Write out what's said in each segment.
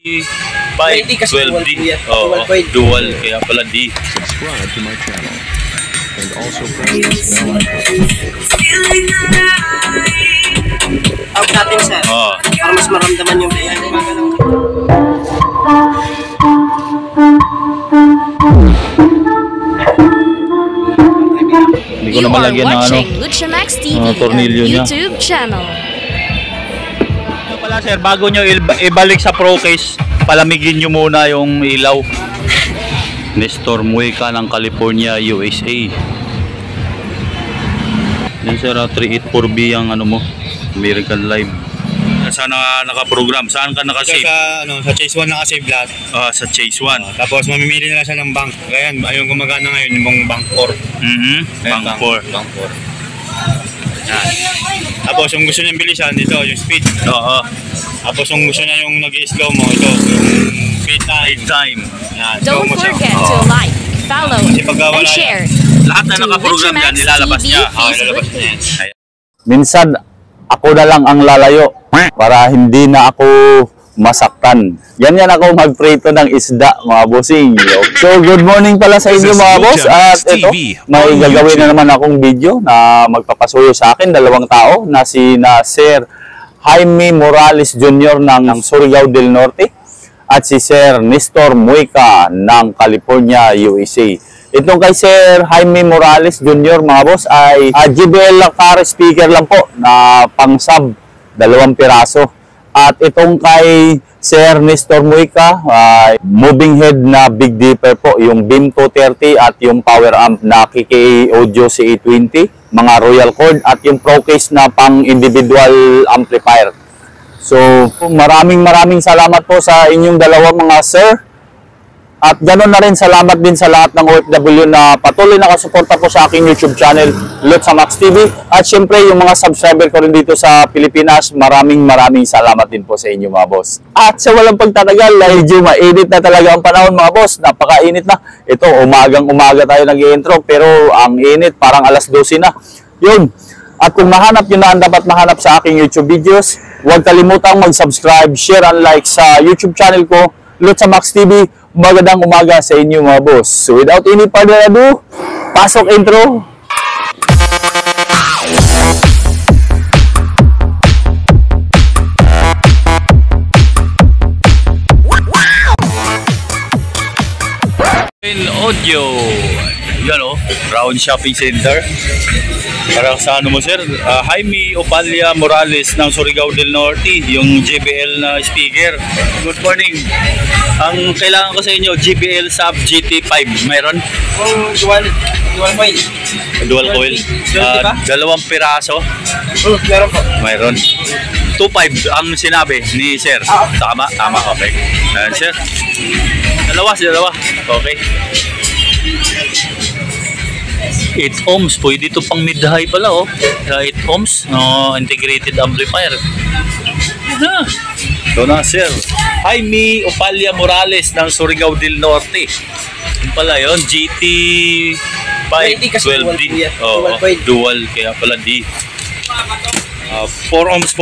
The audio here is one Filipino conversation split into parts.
512D. Oo, dual. Kaya pala D. Subscribe to my channel. And also press this bell icon. Out natin sir. Para mas maramdaman yung kaya gumagalaw. Hindi ko na malagyan ng tornilyo niya. YouTube channel. Pala sir, bago nyo ibalik sa Pro Case, palamigin nyo muna yung ilaw. Nestor Mueca ng California, USA. Yan sir, 384B ang ano mo, American Live. Sana naka-program. Saan ka naka-save? Sa Chase 1 naka-save lahat. Sa Chase 1. Tapos mamimili na lang siya ng bank. Ayan, ayun gumagana ngayon yung bank 4. Bank 4. Bank 4. Yan. Tapos yung gusto niyang bilisan dito, yung speed. Tapos yung gusto niya yung nag-slow mo, ito, yung speed time. Yan, Don't forget to like, follow, and share. Lahat na naka-program yan, nilalabas niya. Ilalabas niya yan. Minsan, ako na lang ang lalayo para hindi na ako masaktan. Yan ako magprito ng isda, mga bossing. So, good morning pala sa inyo mga boss. At ito, may gagawin na naman akong video na magpapasuyo sa akin. Dalawang tao na si Sir Jaime Morales Jr. ng Surigao del Norte at si Sir Nestor Mueca ng California, USA. Itong kay Sir Jaime Morales Jr. mga boss ay JBL car speaker lang po na pang-sub, 2 piraso. At itong kay Sir Nestor Mueca ay moving head na Big Dipper po, yung Beam 230 at yung power amp na KKA Audio CA20, mga Royal Cord at yung Pro Case na pang individual amplifier. So maraming salamat po sa inyong dalawa mga sir. At ganoon na rin, salamat din sa lahat ng OFW na patuloy nakasuporta po sa aking YouTube channel, Lutz Max TV. At syempre, yung mga subscriber ko rin dito sa Pilipinas, maraming salamat din po sa inyo mga boss. At sa walang pagtatagal, medyo mainit na talaga ang panahon mga boss. Napakainit na. Ito, umaga tayo nag-i-intro, pero ang init, parang alas 12 na. Yun. At kung mahanap nyo na ang dapat mahanap sa aking YouTube videos, huwag kalimutang mag-subscribe, share, and like sa YouTube channel ko, Lutz Max TV. Magandang umaga sa inyo mga boss. So without any further ado, pasok intro. Audio. Yan Round Shopping Center. Para sa ano mo sir, Jaime Opalia Morales ng Surigao del Norte, yung JBL na speaker. Good morning. Ang kailangan ko sa inyo, JBL Sub GT5. Mayroon? Dual coil. Dual coil. 2 piraso. Meron po. Mayroon. 2.5 ang sinabi ni sir. Tama, okay. Ayan sir. Dalawa. Okay. 8 ohms, pwede ito pang mid-high pala 8 ohms, integrated amplifier. Ito na sir, Jaime Opalia Morales ng Surigao del Norte. Yung pala yun, GT 512D. Dual, kaya pala D. 4 ohms.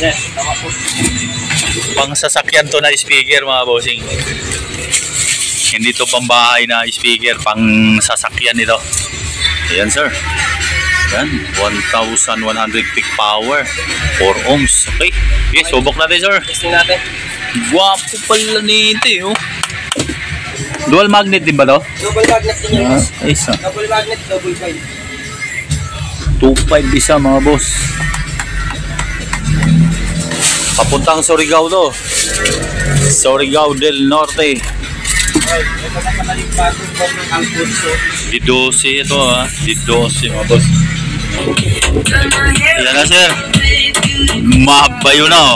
Yes, tama po. Pang sasakyan to na speaker mga bossing. Hindi to pambahay na speaker, pang sasakyan ito. Ayan sir. Ayan, 1,100 peak power, 4 ohms. Okay, subok natin sir. Testing natin. Guwapo pala nito Dual magnet din ba to? Double magnet din yan. Isa. Double magnet, double coil. 2.5 isa mga boss. Papuntang Surigao to. Surigao del Norte. Di 12 ito Di 12 mga boss. Yan na sir. Mabayo na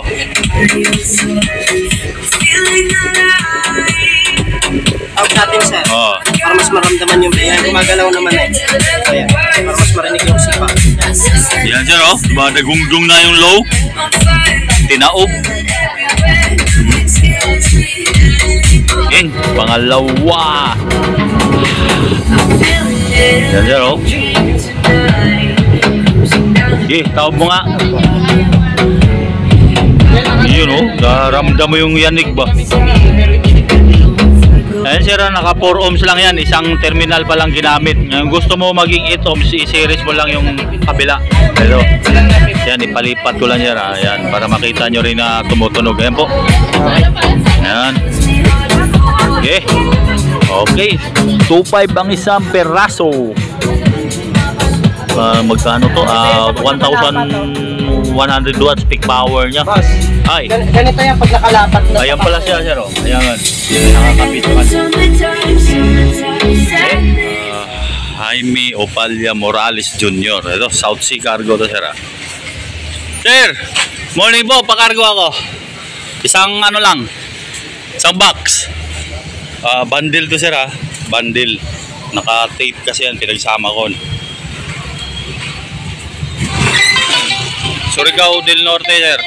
Out natin sir. Para mas maramdaman yung kaya gumagalaw naman Ayan. Para mas marinig yung sipa. Yan sir diba nagungdung na yung low. Tinaob. Yan, pangalawa. Yan sir Okay, tawag mo nga. Yun oh, naramdam mo yung yanig ba? Ayan sir, naka 4 ohms lang yan, isang terminal pa lang ginamit. Ngayon gusto mo maging 8 ohms, i-series mo lang yung kabila. Pero, yan, ipalipat ko lang yan, ayan, para makita nyo rin na tumutunog. Ayan po. Ayan. Okay. Okay. 2.5 ang isang peraso. Magkano to? 1,100 watts peak power niya. Ay. Ganito yan pag nakalapat na. Ayan pala siya, sir. Oh. Ayan. Nakakapit naman. Jaime Opalia Morales Jr. Ito, South Sea Cargo to, sir. Sir, morning po. Pakargo ako. Isang ano lang. Isang box. Bundle to, sir. Bundle. Naka-tape kasi yan. Pinagsama ko. Surigao del Norte, sir.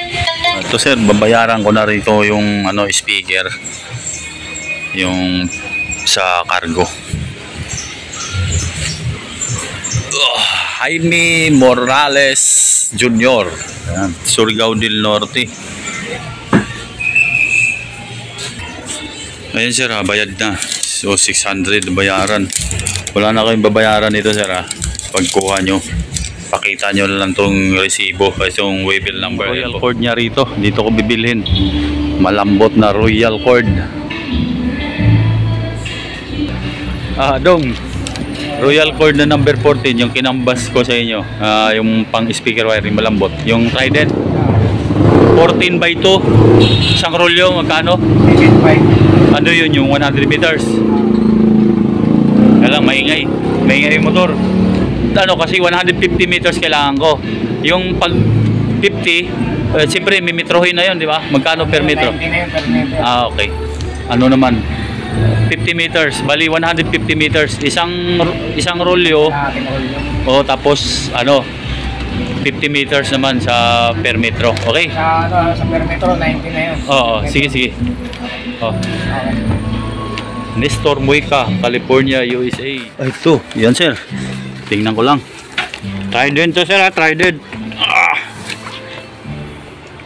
Ito sir, babayaran ko na rito yung ano speaker. Yung sa cargo. Jaime Morales Jr. Ayan, Surigao del Norte. Ayan sir, bayad na. So 600 bayaran. Wala na kayong babayaran ito sir pagkuha nyo. Pakita nyo lang tong resibo, itong waybill number. Royal cord niya rito, dito ko bibilhin. Malambot na royal cord. Dong, royal cord na number 14, yung kinambas ko sa inyo. Yung pang speaker wiring malambot. Yung Trident 14 by 2. Isang rolyo, magkano? 8.5. Ano yun, yung 100 meters? Kaya lang, maingay yung motor. Ano kasi 150 meters kailangan ko. Yung pag 50, siyempre may metrohin na yun, di ba? Magkano per metro? 90 na yun per meter. Okay. Ano naman? 50 meters. Bali 150 meters. Isang rolyo. O tapos ano? 50 meters naman sa per metro. Okay? Sa per metro, 90 na yun. Oo, sige. Oh. Nestor Muica, California, USA. Ay, ito. Yan, sir. Tingnan ko lang. Trident to, sir. Trident.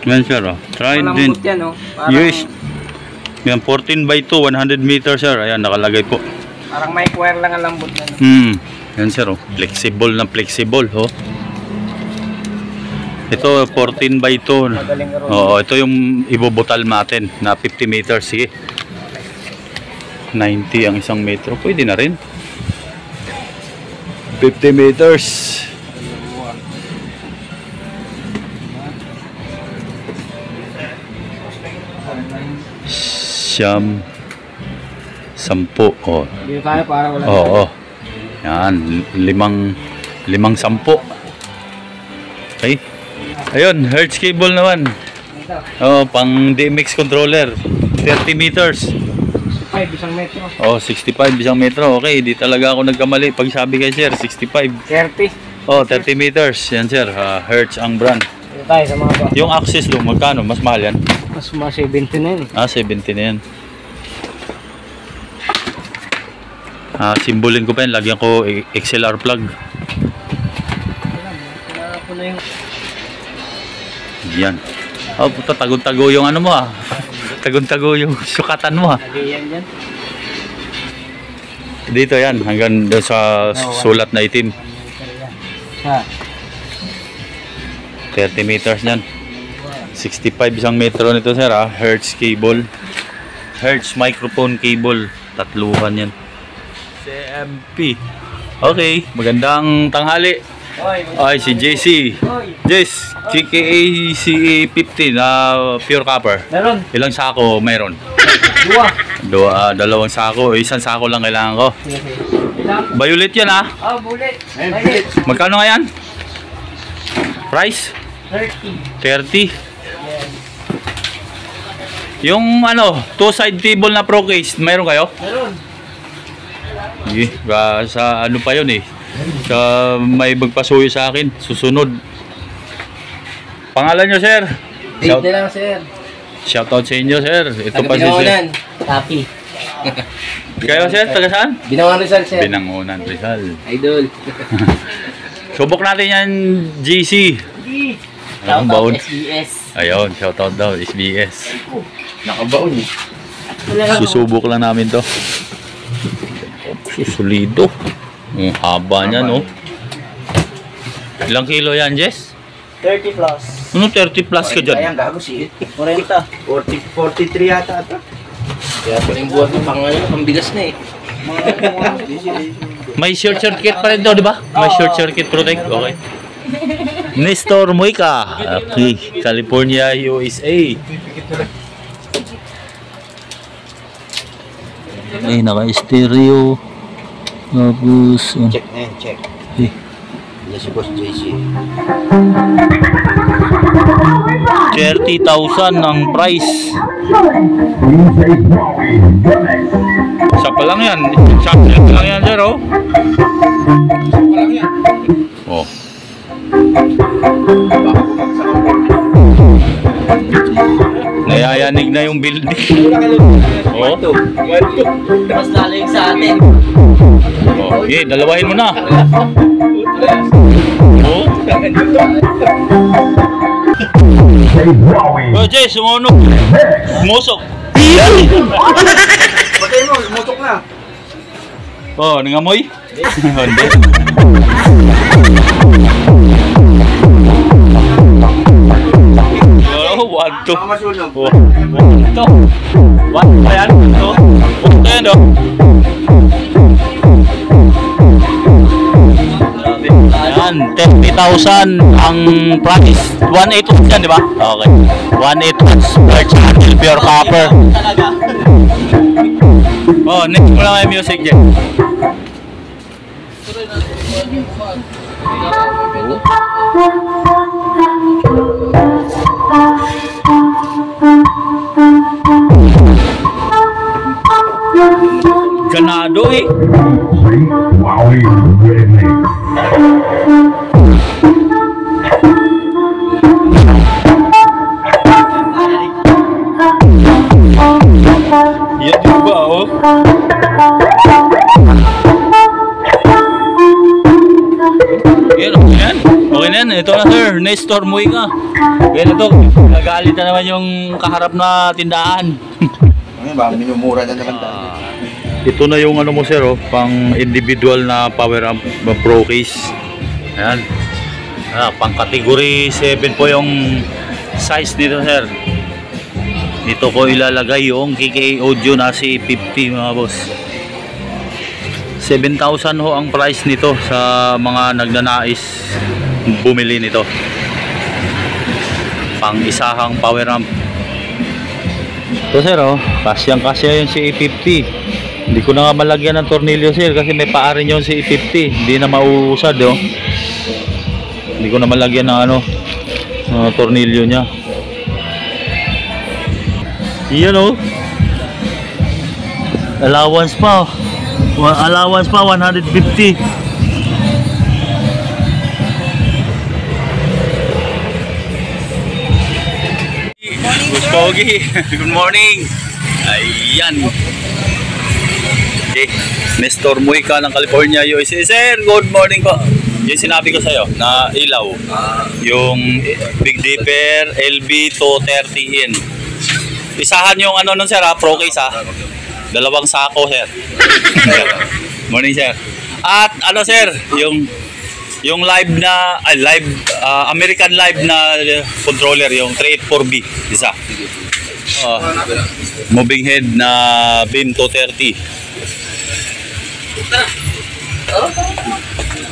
Yan, sir. Trident. Malambot yan, oh. Parang, Yes. Yan, 14 by 2, 100 meters, sir. Ayan, nakalagay po. Parang may wire lang ang lambot na. Yan, sir. Flexible na flexible. Oh. Ito, 14 by 2. Madaling roll. Oo, ito yung ibubutal natin na 50 meters. Sige. 90 ang isang metro. Pwede na rin. 50 meters. Siyam. 10. Oh. Dito tayo para wala. Oo. Yan. Limang 10. Okay. Ayun. Hertz cable naman. Oh, pang DMX controller. 30 meters. 65 isang metro. Oh, 65 isang metro. Okay, di talaga ako nagkamali. Pag sabi kay sir, 65. 30. Oh, 30 meters. Yan sir, Hertz ang brand. Dito tayo sa mga ba. Yung Axis lo, magkano? Mas mahal yan? Mas mga 70 na yun. 70 na yan. Simbolin ko pa yan. Lagyan ko XLR plug. Kailangan ko na yung... Yan. Oh, puta, tago-tago yung ano mo Tago-tago yung sukatan mo Lagyan yan. Dito yan, hanggang doon sa sulat na itim. Ha. 30 meters yan. 65 isang metro nito sir Hertz cable. Hertz microphone cable. Tatluhan yan. CMP. Okay, magandang tanghali. Ay, si JC. Jess, GKACA 50 na pure copper. Meron. Ilang sako mayroon? Dalawang sako. Isang sako lang kailangan ko. Ilang? Violet yan Oh, bullet. Magkano nga yan? Price? 30. 30. Yung ano, two-side table na pro case, mayroon kayo? Meron. Sa ano pa yun sa may magpasuyo sa akin, susunod. Pangalan nyo sir? Date na lang, sir. Shoutout sa inyo sir. Ito pa si sir. Tapi. Kayo sir, taga saan? Binangon Rizal, sir. Binangonan Rizal. Idol. Subok natin yan GC. Anong baon? SBS. Ayun, shoutout daw, SBS. Nakabaon eh. Susubok lang namin to. Susulido. Ang haba niya, no? Ilang kilo yan, Jess? 30 plus. Ano 30 plus ka dyan? Ayan, gago si 40. 43 yata ito. Kaya pa rin buhat ng pangalan, pambigas na eh. May short circuit pa rin daw, di ba? May short circuit protect. Okay. Nestor Moica. Okay. California, USA. Ay, naka-stereo. Tapos, Check na yan, check. eh. Yan si Boss JC. 30,000 ang price. Isa pa lang yan. Isa pa lang yan, sir, oh. Oh. Nayayanig na yung building. Oh. Mas lalayag sa atin. Oh. Okay, dalawahin mo na. Oh. Oh, Jay, sumunod. Musok. Patay mo, mutok na. Oh, nangamoy? Hindi. Oh, 1, 2. Masunog. Oh, 1, 2. 1 pa yan? 2. Ayan, oh. Yan, 30,000 ang price. 1.8 yan, di ba? Okay. 1.8 per channel, pure copper. Oh, next mo lang yung music dyan. Ganado eh. Yan din ba, oh? Yan, okay yan. Okay na yan. Ito na, sir. Nestor Moica. Yan ito. Nagalit na naman yung kaharap na tindahan. Ano ba, minumura na naman tayo. Ito na yung ano mo, sir, oh, pang individual na power amp pro case. Ayan. Pang category 7 po yung size nito, sir. Dito ko ilalagay yung KK Audio na C50, mga boss. 7,000 ho ang price nito sa mga nagnanais bumili nito. Pang isahang power amp. Ito, sir, oh, kasyang-kasya yung C50. Hindi ko na nga malagyan ng tornilyo, sir, kasi may paa rin yung C50. Hindi na mauusad, oh. Hindi ko na malagyan ng ano, tornilyo niya. Iyan, oh. Allowance pa. Allowance pa 150. Good Pogi. Good morning. Ayan. Okay. Nestor Moica ng California, USA. Sir, good morning po. Yung sinabi ko sa'yo na ilaw. Yung Big Dipper LB230N. Isahan yung ano nun, sir, ha? Pro case, ha? 2 sako, sir. Morning, sir. At ano, sir, yung live na American live na controller, yung 384B, isa. Moving head na BIM 230.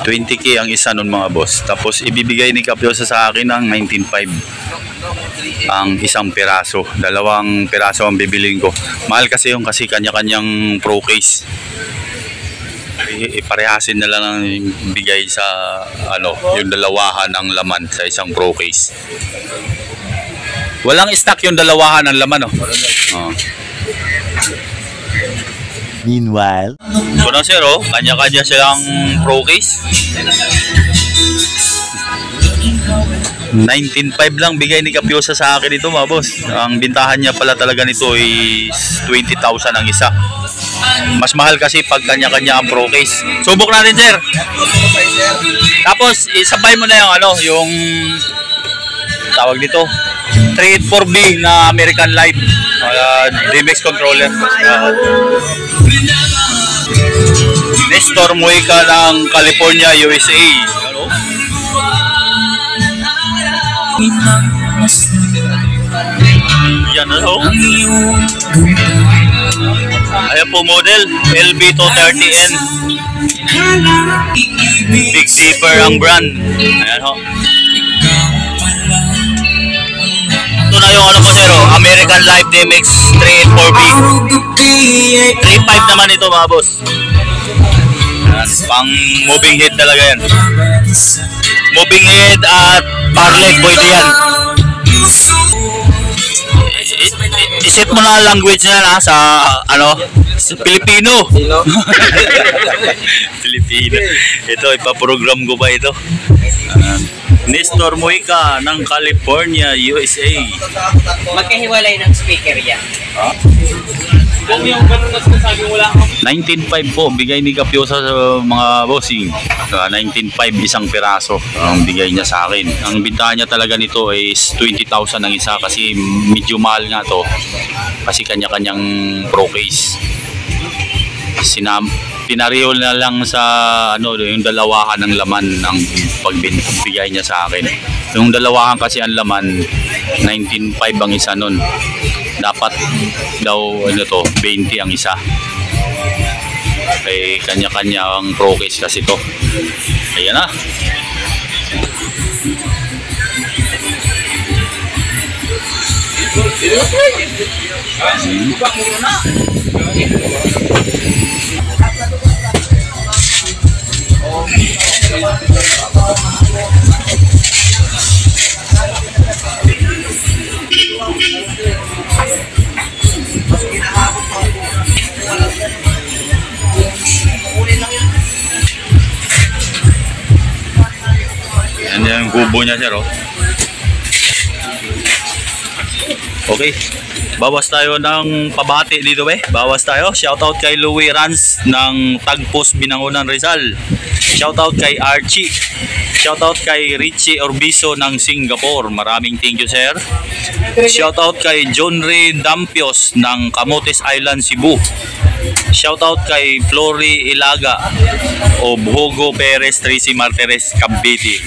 20K ang isa nun, mga boss. Tapos ibibigay ni Kapyosa sa akin ng 19.5 ang isang piraso. 2 piraso ang bibilin ko. Mahal kasi yung kasi kanya-kanyang pro case. Iparehasin na lang ang bigay sa ano, yung 2 ng laman sa isang pro case. Walang stock yung 2 ng laman, oh. Meanwhile, So na, sir, oh, kanya-kanya silang pro case. 19.5 lang bigay ni Kapyosa sa akin ito, mga boss. Ang bintahan niya pala talaga nito is 20,000 ang isa. Mas mahal kasi pag kanya-kanya ang pro case. Subok natin, sir. Tapos isabay mo na yung ano, yung tawag dito, 384B na American Life DMX controller. Nestor Mujica ng California, USA. Hello? Yan na ho. Ayan po model, LB230N. Big Dipper ang brand. Ayan ho. Ito na yung ano po sir, American Life DMX 384B. 3.5 naman ito mga boss. Ayan, pang moving head talaga yan. Moving head at parleg pwede yan. Iset mo na language na sa ano, sa Pilipino. Filipino. Ito ipaprogram ko pa ito. Nestor Mujica ng California, USA. Magkahiwalay ng speaker yan. 19.5 po bigay ni Capiosa sa mga bossing. 19.5 isang piraso ang bigay niya sa akin. Ang bintahan niya talaga nito is 20,000 ang isa kasi medyo mahal nga to. Kasi kanya-kanyang pro case. Pinarehol na lang sa ano yung dalawahan ng laman ng pagbigay niya sa akin. Yung dalawahan kasi ang laman 19.5 ang isa nun. Dapat daw ano to 20 ang isa. Kay kanya-kanya ang pro case kasi to. Ayan na. Yan yung kubo niya sir oh. Okay, bawas tayo ng pabati dito bawas tayo. Shoutout kay Louie Rans ng Tagpos Binangonan Rizal. Shoutout kay Archie. Shoutout kay Richie Orbiso ng Singapore. Maraming thank you sir. Shoutout kay John Ray Dampios ng Camotes Island, Cebu. Shoutout kay Flory Ilaga o Hugo Perez Tracy Martires, Cavite.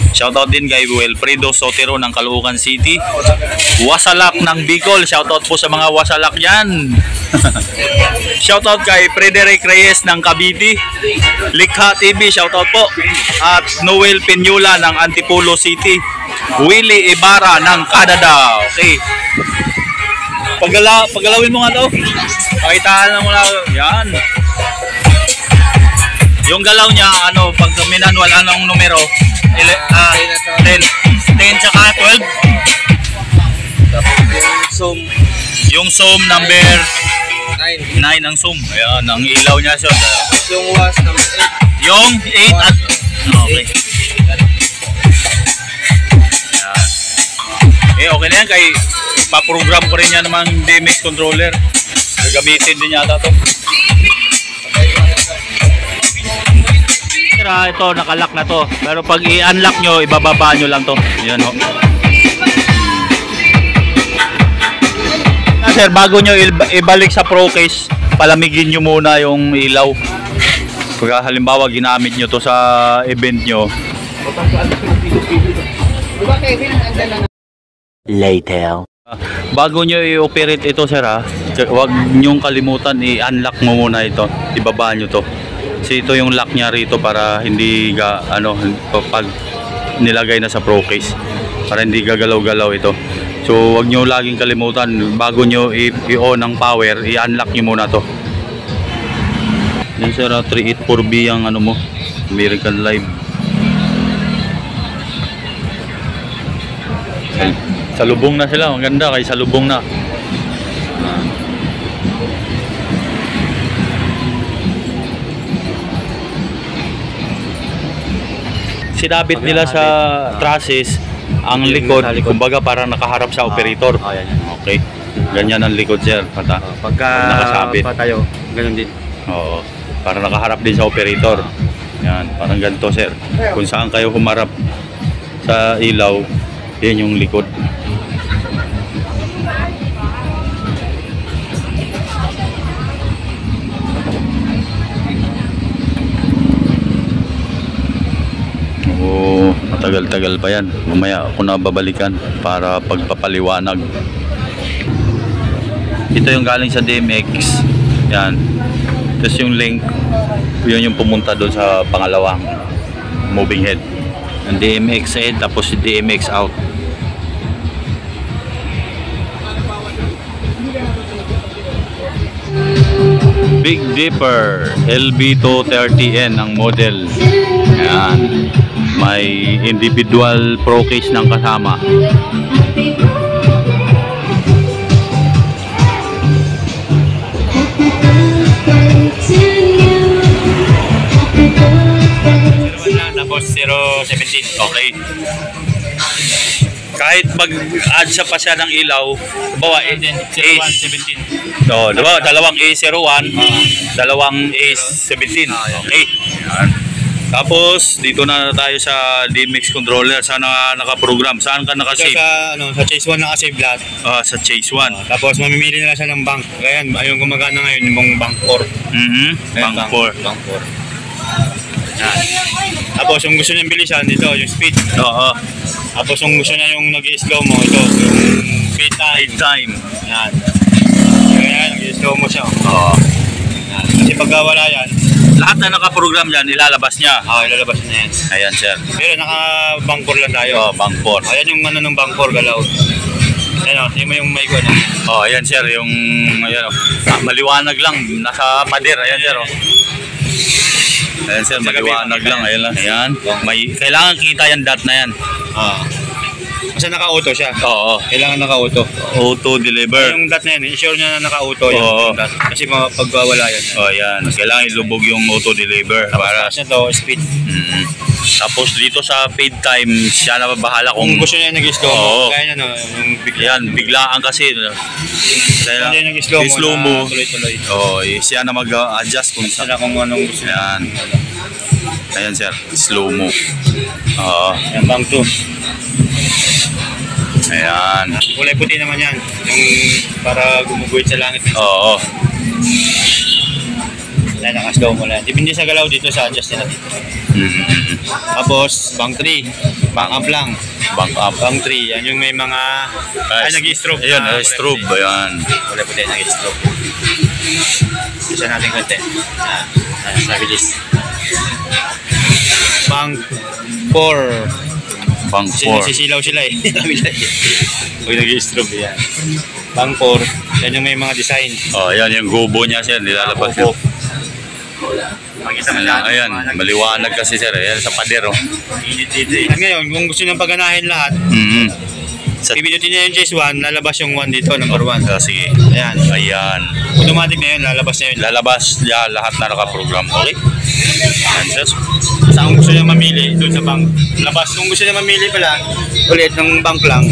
Shoutout din kay Wilfredo Sotero ng Caloocan City. Wasalak ng Bicol. Shoutout po sa mga wasalak yan. Shoutout kay Frederick Reyes ng Cavite. Likha TV. Shoutout po. At Noel Peñula ng Antipolo City. Willie Ibarra ng Canada. Okay. Paggalawin mo nga to. Pakitaan mo na. Yan. Yung galaw niya, ano, pag manual, anong numero? 10 tsaka 12. Yung zoom number 9 ang zoom. Ayan, ang ilaw niya siya. Yung was number 8. Yung 8 at okay. Ayan. Okay na yan kay pa-program ko rin yan namang DMX controller. Gagamitin din yata to. Ito nakalock na to, pero pag i-unlock nyo ibababa nyo lang to. Yan ho. Sir, bago nyo ibalik sa pro case, palamigin nyo muna yung ilaw. Pag halimbawa ginamit nyo to sa event nyo, Later. bago nyo i-operate ito sir ha, huwag nyong kalimutan i-unlock mo muna ito, ibaba nyo to. Kasi ito yung lock niya rito para hindi pag nilagay na sa pro case, para hindi gagalaw-galaw ito. So wag nyo laging kalimutan bago nyo i-on ang power, i-unlock nyo muna to. Yan sir, 384B ang ano mo, American Live. Salubong na sila, maganda kay salubong na. Sinabit nila sa trusses ang likod, kumbaga parang nakaharap sa operator. Okay. Ganyan ang likod sir. Pagka nakasabit tayo, ganun din. Oo. Parang nakaharap din sa operator. Yan, parang ganito sir. Kung saan kayo humarap sa ilaw, Yan yung likod. Oo, matagal-tagal pa yan. Mamaya ako na babalikan para pagpapaliwanag. Ito yung galing sa DMX. Yan. Tapos yung link, yun yung pumunta doon sa pangalawang moving head. Yung DMX head, tapos yung DMX out. Big Dipper LB230N ang model. Yan. May individual pro case ng kasama. Tapos 017. Okay. Kahit mag-add siya pa siya ng ilaw, bawa A17. No, diba? Dalawang A01, dalawang A17. Okay. Yan. Tapos dito na tayo sa DMX controller. Saan naka-program? Saan ka Kasi naka-save? sa Chase 1 naka-save lahat. Sa Chase 1. Tapos mamimili nila siya ng bank. Kaya ayun gumagana ngayon yung bank 4. Bank 4. Bank 4. Yan. Tapos yung gusto niyang bilisan dito, yung speed. Oo. Tapos yung gusto niya yung nag-slow mo, ito, yung speed time. Yan. Kaya nag-slow mo siya. Oo. Yan. Kasi pagka wala yan, Lahat na naka-program dyan, ilalabas niya. ilalabas na yan. Ayan, sir. Pero naka-bank 4 lang tayo. Bank 4. Ayan yung ano ng bank 4 galaw. Ayan o, tingin mo yung mic ko. Ayan, sir. Yung, ayan, maliwanag lang. Nasa pader. Ayan, sir. Ayan, sir. Maliwanag lang. Ayan lang. Ayan. Kailangan kita yung dot na yan. Kasi naka-auto siya. Oo. Kailangan naka-auto. Auto deliver. Yung dot na yan, i-sure niya na naka-auto yan. Oo. Yung dot. Kasi pagwawala yan. Ayan. Kailangan ilubog yung auto deliver. Para sa to, speed. Tapos dito sa paid time, siya na bahala Kung kung gusto niya nag-slow Oo. mo, kaya niya no, yung bigla. Yan, biglaan kasi. Kaya Kung niya nag-slow mo, na tuloy-tuloy. siya na mag-adjust kung Gusto saan. na kung anong gusto niya. Yan. Ayan, sir. Slow mo. Oo. Yan, bank 2. Ayan. Kulay puti naman yan. Yung para gumuguhit sa langit. Oo. Yan, naka-slow mo lang. Depende sa galaw dito sa adjust nila dito. Tapos, bank 3. Bank up lang. Bank up. Bank 3. Yan yung may mga... Ay, nag-strobe. Ayan, strobe. Ayan. Kulay puti, nag-strobe. Isa natin konti. Ayan, sa bilis. Bank 4. Bank Kasi 4. nagsisilaw sila eh. Pag nag-strobe yan. Bank 4. Yan yung may mga design. Ayan, yung gobo niya, sir. Nilalabas Opo. yun. Ayan, maliwanag kasi, sir. Ayan, sa pader, oh. Init dito eh. At ngayon, kung gusto niyang paganahin lahat, Sa pipinutin niya yung Chase 1, lalabas yung 1 dito, number 1. sige. Ayan. Ayan. Automatic na yun, lalabas na yun. Lalabas niya lahat na nakaprogram. Okay? Ayan, sir. Sa kung gusto niya mamili, doon sa bank. Labas. Kung gusto niya mamili pala, ulit ng bank lang,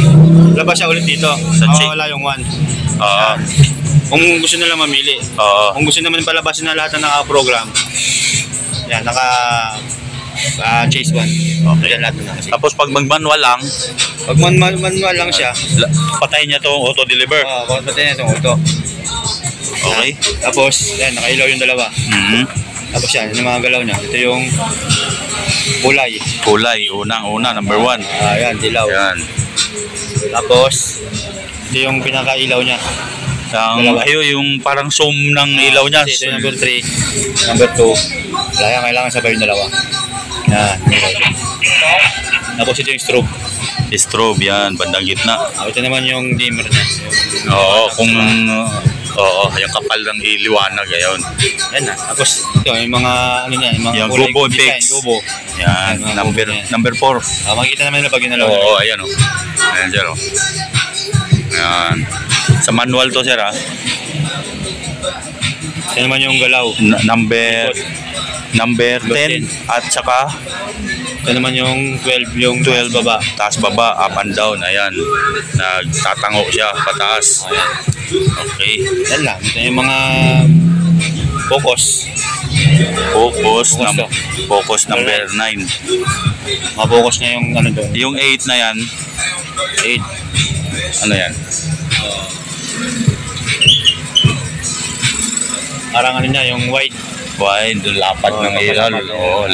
labas siya ulit dito. Sa Chase. Mawawala yung 1. Oo. Kung gusto nila mamili. Oo. Kung gusto naman palabasin na lahat na naka-program, yan, Chase 1. Okay. Yan lahat na kasi. Tapos pag mag-manual lang, Pag manual lang siya, patay niya tong auto-deliver. patayin na itong auto. Okay? Tapos, yan, nakailaw yung dalawa. Tapos yan, yung mga galaw niya. Ito yung kulay. Kulay, unang-una, number 1. Yan, dilaw. Ayan. Tapos, ito yung pinakailaw niya. Dalawa. Yung parang zoom ng ilaw niya. Ito yung number 3, number 2. Kailangan sabay yung dalawa. Yan. Tapos ito yung strobe. Strobe yan, bandang gitna. Ito naman yung dimmer niya. Oo, yung kapal ng iliwanag, ayun. Yan na. Tapos ito, yung mga ano niya, yung mga Yung kulay Gobo design, Fix. Gobo. Yan, Mga number gobo niya. number 4. Makikita naman nila pag ginalaw. Oo, ayan o. Ayan, sir, oh. Ayan. Sa manual to, sir, ha? Ito naman yung galaw. Number 10 at saka Ito naman yung 12, yung 12 baba. taas baba, up and down. Ayan. Nagtatango siya pataas. Ayan. Okay. Yan lang. Ito yung mga focus. Focus number 9. Mga focus niya yung ano doon. Yung 8 na yan, Ano yan? Parang ano niya, yung white. Wide, lapad Oo, ng ilaw. lapad. Oo,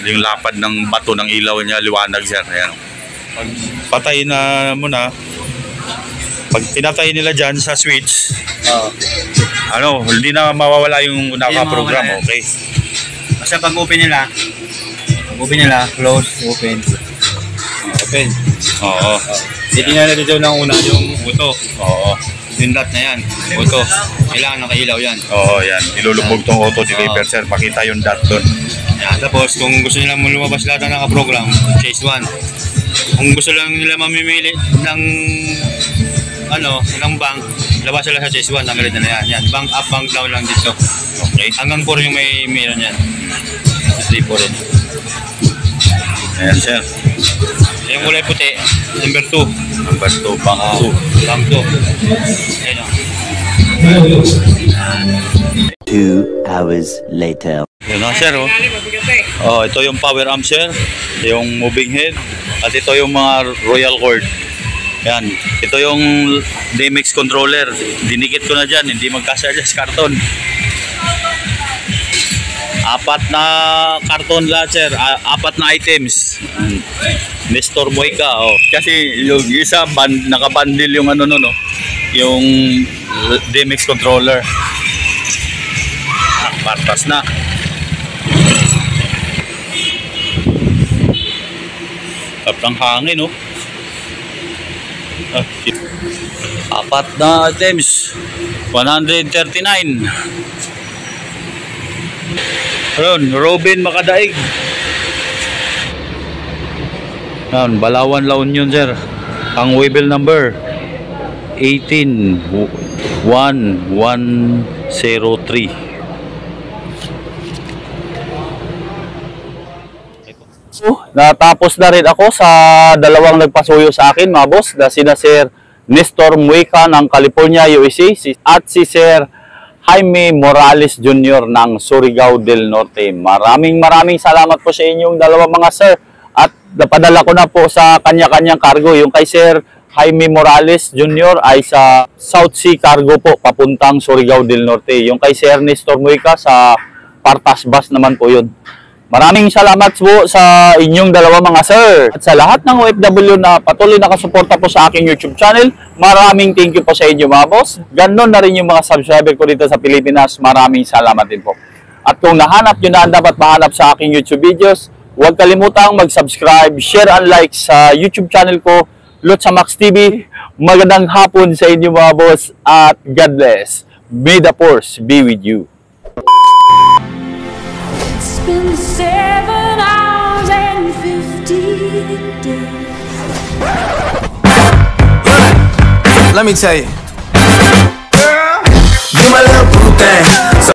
yung lapad ng bato ng ilaw niya, liwanag sir. Ayan. Pag patay na muna, pag pinatay nila dyan sa switch, Ano, hindi na mawawala yung nakaprogram. mawawala yan. Okay. kasi pag open nila, close, open. Open. Oo. Titingnan natin dito ng una yung auto. Oo. Yung dot na yan, auto. Kailangan nakailaw yan. Oo, yan. Ilulubog tong auto deliver sir. Pakita yung dot doon. Yan. Tapos kung gusto nila lumabas lahat na nakaprogram, chase 1. Kung gusto lang nila mamimili ng ng bank, labas sila sa chase 1, tanggalin na yan. Yan, bank up, bank down lang dito. Okay. Hanggang 4 yung may meron yan. 3, 4 rin. Ayan sir. Yung kulay puti, number 2. Number 2, bank 2. Bank 2. Ayan o. 2 hours later. Yun na sir. Oh, ito yung power amp sir. Yung moving head. At ito yung mga royal cord. Yan. Ito yung DMX controller. Dinikit ko na dyan. Hindi magkasya dyan sa karton. 4 na karton lahat sir. 4 na items. Nestor Moica. Oh. Kasi yung isa nakabundle yung ano no. Yung DMX controller. Partas na. Tapos hangin oh. 4 na items. 139. Ayun, Robin Makadaig. Yan, Balawan La Union sir. Ang waybill number 18-1103. Natapos na rin ako sa dalawang nagpasuyo sa akin mga boss, na sina Sir Nestor Muica ng California, USA at si Sir Jaime Morales Jr. ng Surigao del Norte. Maraming salamat po sa inyong dalawang mga sir, at napadala ko na po sa kanya-kanyang cargo. Yung kay Sir Jaime Morales Jr. ay sa South Sea Cargo po papuntang Surigao del Norte. Yung kay Sir Nestor Muica sa Partas Bus naman po yun. Maraming salamat po sa inyong dalawa mga sir. At sa lahat ng OFW na patuloy nakasuporta po sa aking YouTube channel, maraming thank you po sa inyo mga boss. Ganon na rin yung mga subscriber ko dito sa Pilipinas. Maraming salamat din po. At kung nahanap nyo na ang dapat mahanap sa aking YouTube videos, huwag kalimutang mag-subscribe, share and like sa YouTube channel ko, Lotsa Max TV. Magandang hapon sa inyo mga boss at God bless. May the force be with you. It's been 7 hours and 50 days. Let me tell you, girl, you my little boo thing.